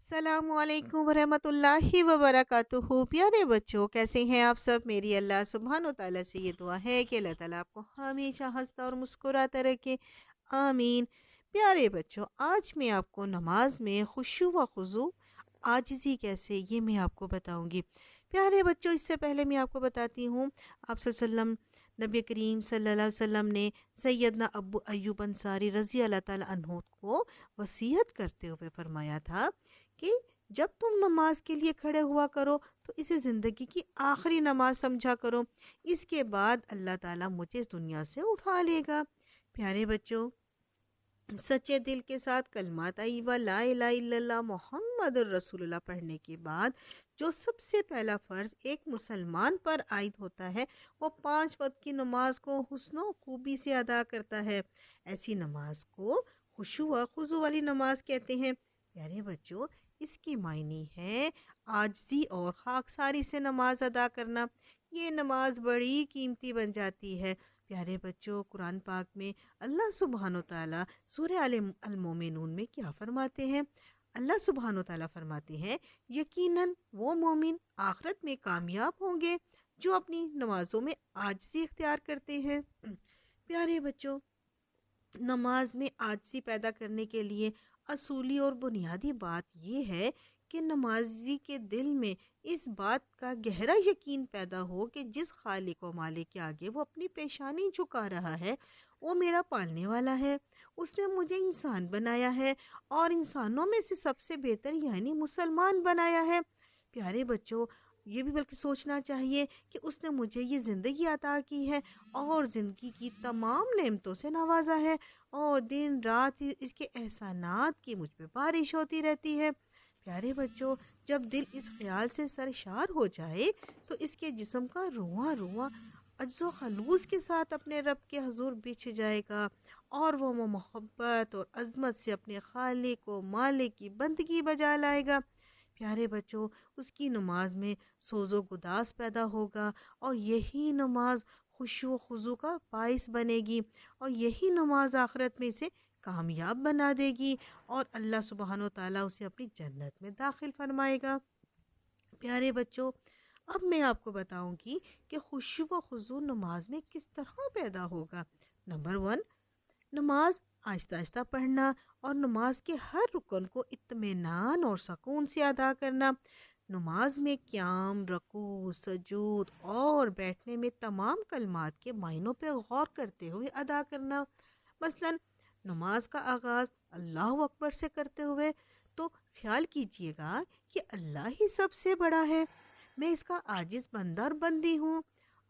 अस्सलामु अलैकुम वरहमतुल्लाहि वबरकातुहू। प्यारे बच्चों, कैसे हैं आप सब? मेरी अल्लाह सुब्हानो तआला से ये दुआ है कि अल्लाह ताला आपको हमेशा हंसता और मुस्कुराता रखे, आमीन। प्यारे बच्चों, आज मैं आपको नमाज में खुशू व खुजू आजिज़ी कैसे, ये मैं आपको बताऊंगी। प्यारे बच्चों, इससे पहले मैं आपको बताती हूँ, आप वसल्लम नबी करीम सल्लल्लाहु अलैहि वसल्लम ने सैयदना अबू अय्यूब अंसारी रज़ी अल्लाह ताला अन्हु को वसीयत करते हुए फरमाया था कि जब तुम नमाज के लिए खड़े हुआ करो तो इसे ज़िंदगी की आखिरी नमाज समझा करो। इसके बाद अल्लाह ताला मुझे इस दुनिया से उठा लेगा। प्यारे बच्चों, सच्चे दिल के साथ कलमा तैयबा ला इलाहा इल्लल्लाह मोहम्मद रसूलुल्लाह पढ़ने के बाद जो सबसे पहला फ़र्ज एक मुसलमान पर आयद होता है, वो 5 वक्त की नमाज को हुस्न खूबी से अदा करता है। ऐसी नमाज को खुशू व खुजू वाली नमाज कहते हैं। प्यारे बच्चों, इसकी मायने है आजिज़ी और खाकसारी से नमाज अदा करना। ये नमाज बड़ी कीमती बन जाती है। प्यारे बच्चों, कुरान पाक में अल्लाह सुब्हानो ताला सूरह अल मोमिनून में क्या फरमाते हैं? अल्लाह सुब्हानो ताला फरमाते हैं, यकीनन वो मोमिन आखिरत में कामयाब होंगे जो अपनी नमाजों में आजिज़ी इख्तियार करते हैं। प्यारे बच्चों, नमाज में आजिज़ी पैदा करने के लिए असूली और बुनियादी बात यह है कि नमाजी के दिल में इस बात का गहरा यकीन पैदा हो कि जिस खालिक व मालिक के आगे वो अपनी पेशानी झुका रहा है, वो मेरा पालने वाला है। उसने मुझे इंसान बनाया है और इंसानों में से सबसे बेहतर यानी मुसलमान बनाया है। प्यारे बच्चों, ये भी बल्कि सोचना चाहिए कि उसने मुझे ये ज़िंदगी अता की है और ज़िंदगी की तमाम नेमतों से नवाजा है और दिन रात इसके एहसानात की मुझ पे बारिश होती रहती है। प्यारे बच्चों, जब दिल इस ख्याल से सरशार हो जाए तो इसके जिस्म का रुआ रुआ अज्जो खलूस के साथ अपने रब के हजूर बिछ जाएगा और वो मोहब्बत और अजमत से अपने खालिक व मालिक की बंदगी बजा लाएगा। प्यारे बच्चों, उसकी नमाज में सोज़ो गुदास पैदा होगा और यही नमाज खुशू खुजू का बाइस बनेगी और यही नमाज आखिरत में इसे कामयाब बना देगी और अल्लाह सुबहानो ताला उसे अपनी जन्नत में दाखिल फरमाएगा। प्यारे बच्चों, अब मैं आपको बताऊंगी कि खुशू व खुजू नमाज में किस तरह पैदा होगा। नंबर 1, नमाज आहिस्ता आहिस्ता पढ़ना और नमाज के हर रुकन को इत्मीनान और सुकून से अदा करना। नमाज में क़याम, रकू, सजूद और बैठने में तमाम कलमात के मायनों पर गौर करते हुए अदा करना। मसलन नमाज का आगाज़ अल्लाह अकबर से करते हुए तो ख्याल कीजिएगा कि अल्लाह ही सबसे बड़ा है, मैं इसका आजिज़ बंदा और बंदी हूँ।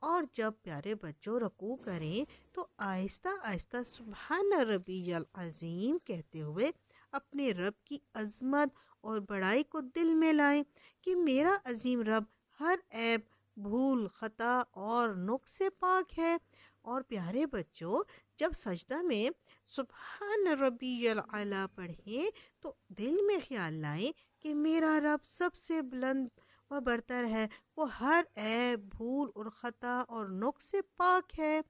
और जब प्यारे बच्चों रकू करें तो आहिस्ता आहिस्ता सुबहान रब्बियल अज़ीम कहते हुए अपने रब की अज़मत और बड़ाई को दिल में लाएं कि मेरा अजीम रब हर ऐब, भूल, खता और नुक्स से पाक है। और प्यारे बच्चों, जब सजदा में सुबहान रब्बियल आला पढ़ें तो दिल में ख्याल लाएं कि मेरा रब सबसे बुलंद व बरतर है, वो हर ऐब, भूल और ख़ता और नुक्स से पाक है।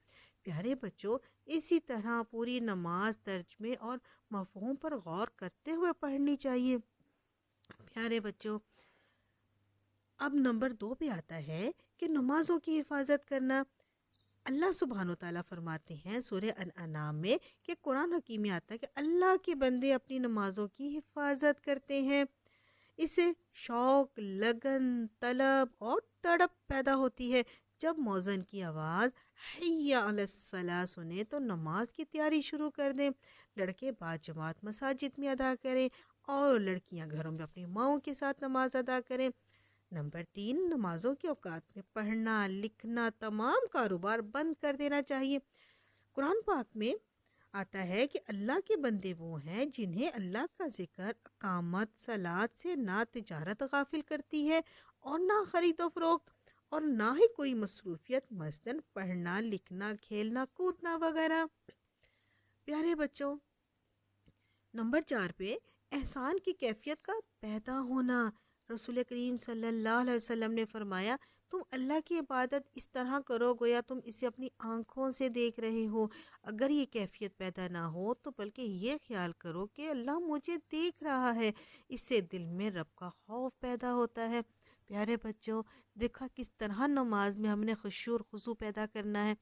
प्यारे बच्चों, इसी तरह पूरी नमाज तर्जमे और मफ़हूम पर गौर करते हुए पढ़नी चाहिए। प्यारे बच्चों, अब नंबर 2 पे आता है कि नमाज़ों की हिफाजत करना। अल्लाह सुब्हानो ताला फरमाते हैं सूरह अन-अनाम में कि कुरान हकीम में आता है कि अल्लाह के बंदे अपनी नमाज़ों की हिफाजत करते हैं। इससे शौक, लगन, तलब और तड़प पैदा होती है। जब मौज़न की आवाज़ हैया अलस्सलाह सुने तो नमाज की तैयारी शुरू कर दें। लड़के बाजमात मसाजिद में अदा करें और लड़कियां घरों में अपनी माओं के साथ नमाज अदा करें। नंबर 3, नमाजों के औकात में पढ़ना, लिखना, तमाम कारोबार बंद कर देना चाहिए। कुरान पाक में आता है कि अल्लाह के बंदे वो हैं जिन्हें अल्लाह का जिक्र, अकामत, सलात से ना तिजारत गाफिल करती है और ना खरीदो फरोख्त और ना ही कोई मसरूफियत, मसलन पढ़ना, लिखना, खेलना, कूदना वगैरह। प्यारे बच्चों, नंबर 4 पे एहसान की कैफियत का पैदा होना। رسول کریم صلی اللہ علیہ وسلم نے فرمایا تم اللہ کی عبادت اس طرح کرو گویا تم اسے اپنی آنکھوں سے دیکھ رہے ہو۔ اگر یہ کیفیت پیدا نہ ہو تو بلکہ یہ خیال کرو کہ اللہ مجھے دیکھ رہا ہے، اس سے دل میں رب کا خوف پیدا ہوتا ہے۔ پیارے بچوں، دیکھا کس طرح نماز میں ہم نے خشوع اور خضوع پیدا کرنا ہے۔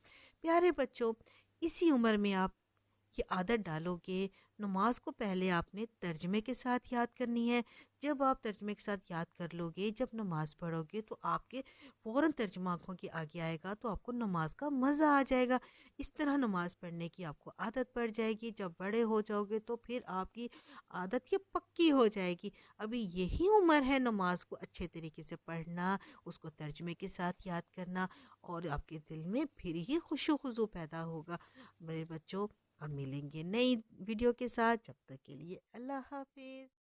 پیارے بچوں، اسی عمر میں آپ یہ عادت ڈالو گے، نماز کو پہلے آپ نے ترجمے کے ساتھ یاد کرنی ہے۔ جب آپ ترجمے کے ساتھ یاد کر لو گے، جب نماز پڑھو گے تو آپ کے فوراً ترجمہ آنکھوں کے آگے آئے گا، تو آپ کو نماز کا مزہ آ جائے گا۔ اس طرح نماز پڑھنے کی آپ کو عادت پڑ جائے گی۔ جب بڑے ہو جاؤ گے تو پھر آپ کی عادت یہ پکی ہو جائے گی۔ ابھی یہی عمر ہے نماز کو اچھے طریقے سے پڑھنا، اس کو ترجمے کے ساتھ یاد کرنا، اور آپ کے دل میں پھر ہی خشوع و خضوع پیدا ہوگا۔ میرے بچوں، اب ملیں گے نئی ویڈیو کے ساتھ، جب تک کے لیے اللہ حافظ۔